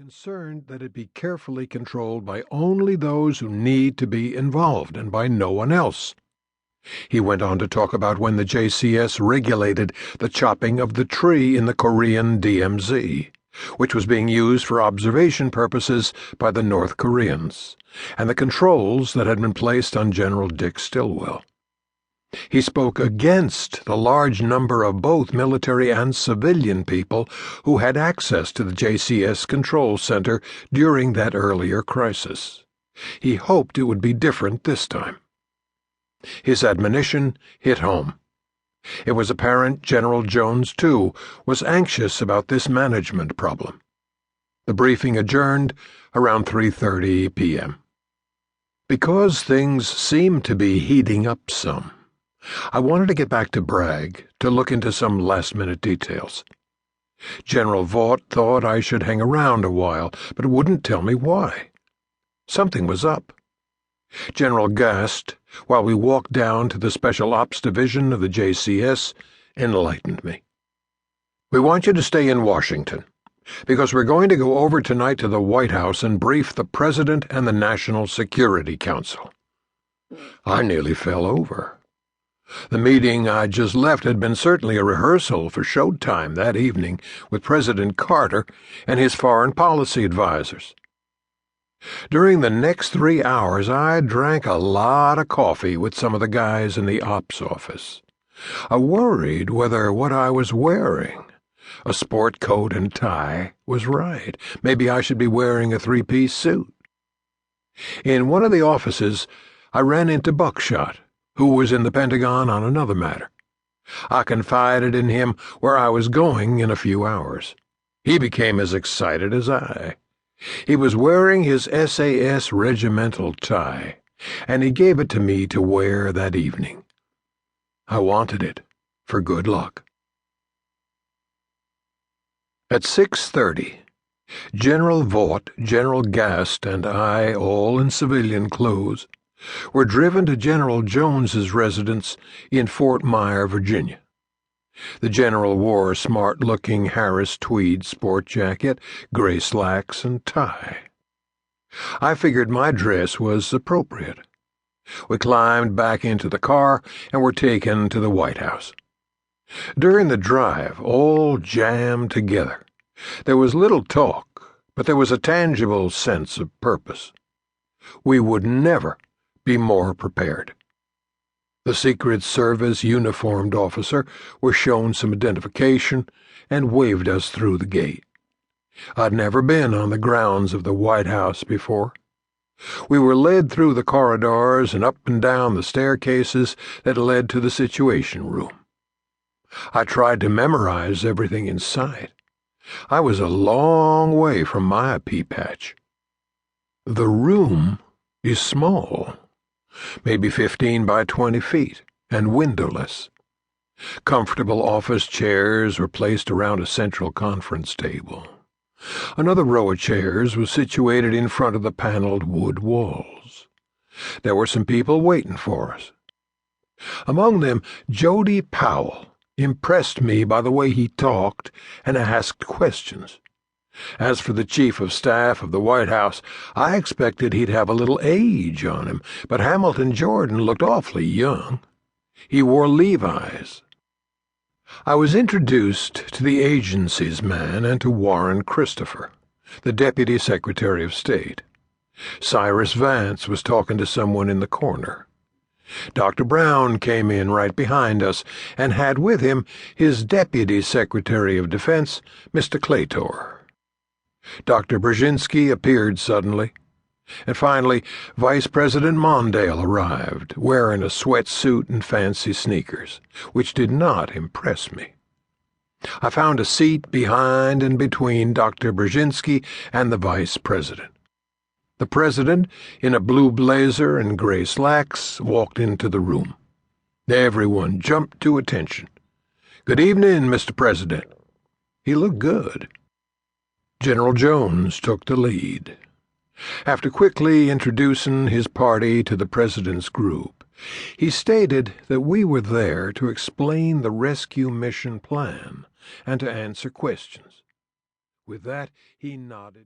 concerned that it be carefully controlled by only those who need to be involved and by no one else. He went on to talk about when the JCS regulated the chopping of the tree in the Korean DMZ, which was being used for observation purposes by the North Koreans, and the controls that had been placed on General Dick Stilwell. He spoke against the large number of both military and civilian people who had access to the JCS control center during that earlier crisis. He hoped it would be different this time. His admonition hit home. It was apparent General Jones, too, was anxious about this management problem. The briefing adjourned around 3:30 p.m. Because things seemed to be heating up some, I wanted to get back to Bragg to look into some last-minute details. General Vaught thought I should hang around a while, but wouldn't tell me why. Something was up. General Gast, while we walked down to the Special Ops Division of the JCS, enlightened me. "We want you to stay in Washington, because we're going to go over tonight to the White House and brief the President and the National Security Council." I nearly fell over. The meeting I'd just left had been certainly a rehearsal for showtime that evening with President Carter and his foreign policy advisors. During the next 3 hours, I drank a lot of coffee with some of the guys in the ops office. I worried whether what I was wearing, a sport coat and tie, was right. Maybe I should be wearing a three-piece suit. In one of the offices, I ran into Buckshot, who was in the Pentagon on another matter. I confided in him where I was going in a few hours. He became as excited as I. He was wearing his SAS regimental tie, and he gave it to me to wear that evening. I wanted it for good luck. At 6:30, General Vaught, General Gast, and I, all in civilian clothes, were driven to General Jones's residence in Fort Myer, Virginia. The general wore a smart-looking Harris tweed sport jacket, gray slacks, and tie. I figured my dress was appropriate. We climbed back into the car and were taken to the White House. During the drive, all jammed together, there was little talk, but there was a tangible sense of purpose. We would never be more prepared. The Secret Service uniformed officer was shown some identification and waved us through the gate. I'd never been on the grounds of the White House before. We were led through the corridors and up and down the staircases that led to the Situation Room. I tried to memorize everything in sight. I was a long way from my pea patch. The room is small, maybe 15 by 20 feet, and windowless. Comfortable office chairs were placed around a central conference table. Another row of chairs was situated in front of the paneled wood walls. There were some people waiting for us. Among them, Jody Powell impressed me by the way he talked and asked questions. As for the Chief of Staff of the White House, I expected he'd have a little age on him, but Hamilton Jordan looked awfully young. He wore Levi's. I was introduced to the agency's man and to Warren Christopher, the Deputy Secretary of State. Cyrus Vance was talking to someone in the corner. Dr. Brown came in right behind us and had with him his Deputy Secretary of Defense, Mr. Claytor. Dr. Brzezinski appeared suddenly, and finally Vice President Mondale arrived, wearing a sweatsuit and fancy sneakers, which did not impress me. I found a seat behind and between Dr. Brzezinski and the Vice President. The President, in a blue blazer and gray slacks, walked into the room. Everyone jumped to attention. "Good evening, Mr. President." He looked good. General Jones took the lead. After quickly introducing his party to the President's group, he stated that we were there to explain the rescue mission plan and to answer questions. With that, he nodded.